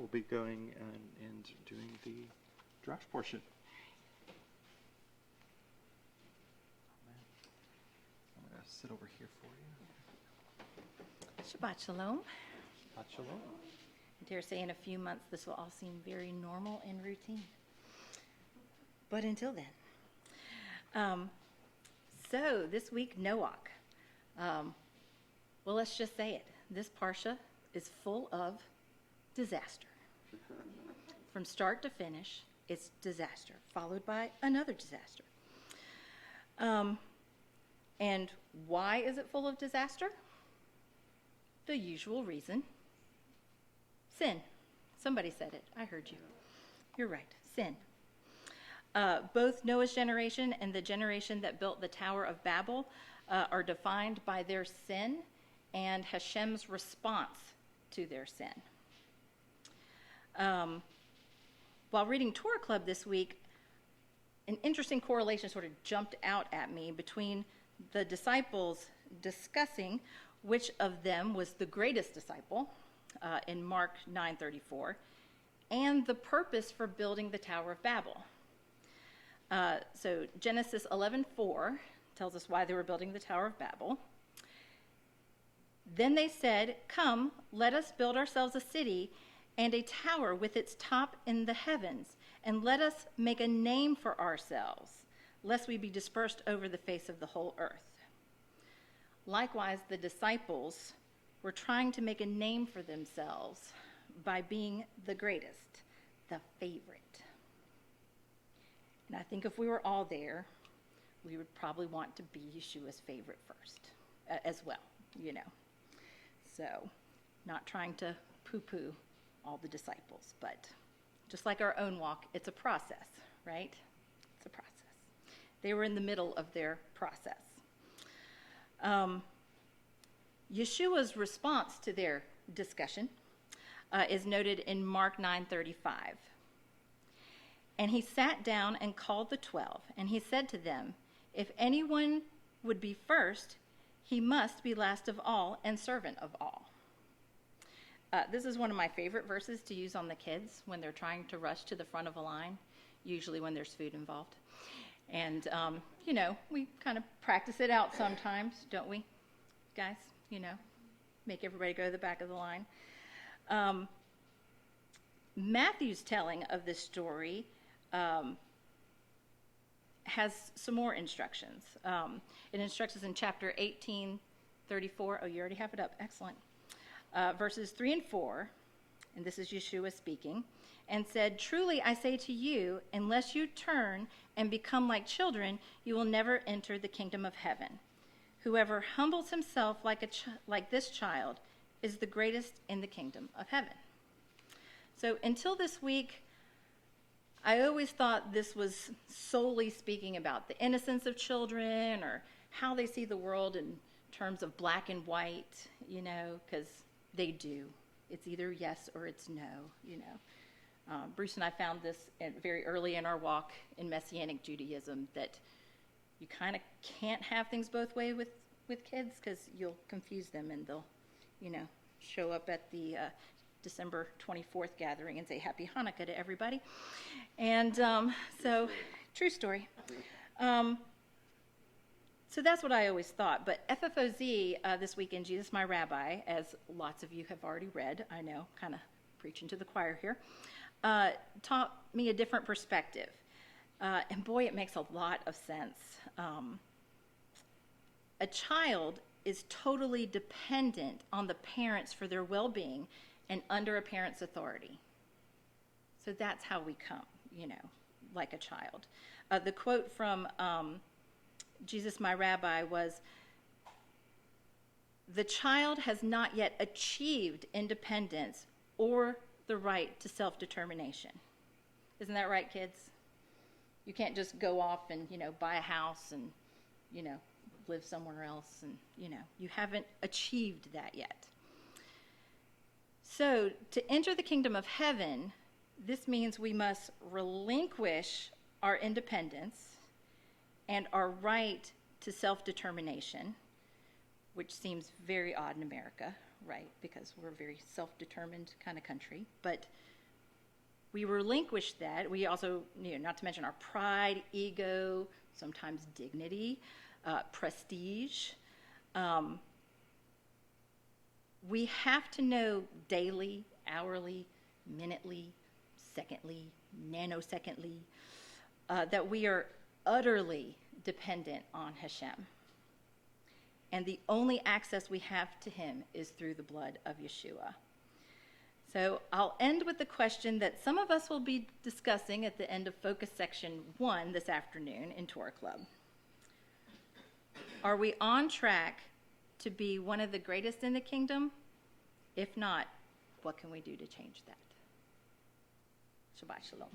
will be going and doing the Drash portion. I'm going to sit over here for you. Shabbat Shalom. Shabbat Shalom. I dare say in a few months this will all seem very normal and routine. But until then. So this week, Noach. Well, let's just say it. This Parsha is full of disaster. From start to finish, it's disaster, followed by another disaster. And why is it full of disaster? The usual reason. Sin. Somebody said it. I heard you. You're right. Sin. Both Noah's generation and the generation that built the Tower of Babel are defined by their sin and Hashem's response to their sin. While reading Torah Club this week, an interesting correlation sort of jumped out at me between the disciples discussing which of them was the greatest disciple in Mark 9:34, and the purpose for building the Tower of Babel. So Genesis 11:4 tells us why they were building the Tower of Babel. Then they said, "Come, let us build ourselves a city and a tower with its top in the heavens, and let us make a name for ourselves, lest we be dispersed over the face of the whole earth." Likewise, the disciples were trying to make a name for themselves by being the greatest, the favorite. And I think if we were all there, we would probably want to be Yeshua's favorite first, as well, you know. So, not trying to poo-poo all the disciples, but just like our own walk, it's a process, right? It's a process. They were in the middle of their process. Yeshua's response to their discussion is noted in Mark 9:35. And he sat down and called the 12, and he said to them, "If anyone would be first, he must be last of all and servant of all." This is one of my favorite verses to use on the kids when they're trying to rush to the front of a line, usually when there's food involved. And, you know, we kind of practice it out sometimes, don't we, guys? You know, make everybody go to the back of the line. Matthew's telling of this story has some more instructions. It instructs us in chapter 18:34. Oh, you already have it up. Excellent. Verses 3 and 4, and this is Yeshua speaking, and said, "Truly I say to you, unless you turn and become like children, you will never enter the kingdom of heaven. Whoever humbles himself like this child is the greatest in the kingdom of heaven." So until this week, I always thought this was solely speaking about the innocence of children or how they see the world in terms of black and white, you know, because they do. It's either yes or it's no, you know. Bruce and I found this very early in our walk in Messianic Judaism, that you kind of can't have things both ways with kids, because you'll confuse them and they'll, you know, show up at the December 24th gathering and say Happy Hanukkah to everybody. And so, true story. So that's what I always thought. But FFOZ this weekend, Jesus My Rabbi, as lots of you have already read, I know, kind of preaching to the choir here, taught me a different perspective. And boy, it makes a lot of sense. A child is totally dependent on the parents for their well-being and under a parent's authority. So that's how we come, you know, like a child. The quote from Jesus My Rabbi was, "The child has not yet achieved independence or the right to self-determination." Isn't that right, kids? You can't just go off and, you know, buy a house and, you know, live somewhere else, and, you know, you haven't achieved that yet. So to enter the kingdom of heaven, this means we must relinquish our independence and our right to self-determination, which seems very odd in America, right? Because we're a very self-determined kind of country. But we relinquish that. We also, not to mention our pride, ego, sometimes dignity, prestige. We have to know daily, hourly, minutely, secondly, nanosecondly, that we are utterly dependent on Hashem. And the only access we have to him is through the blood of Yeshua. So I'll end with the question that some of us will be discussing at the end of Focus Section 1 this afternoon in Torah Club. Are we on track to be one of the greatest in the kingdom? If not, what can we do to change that? Shabbat Shalom.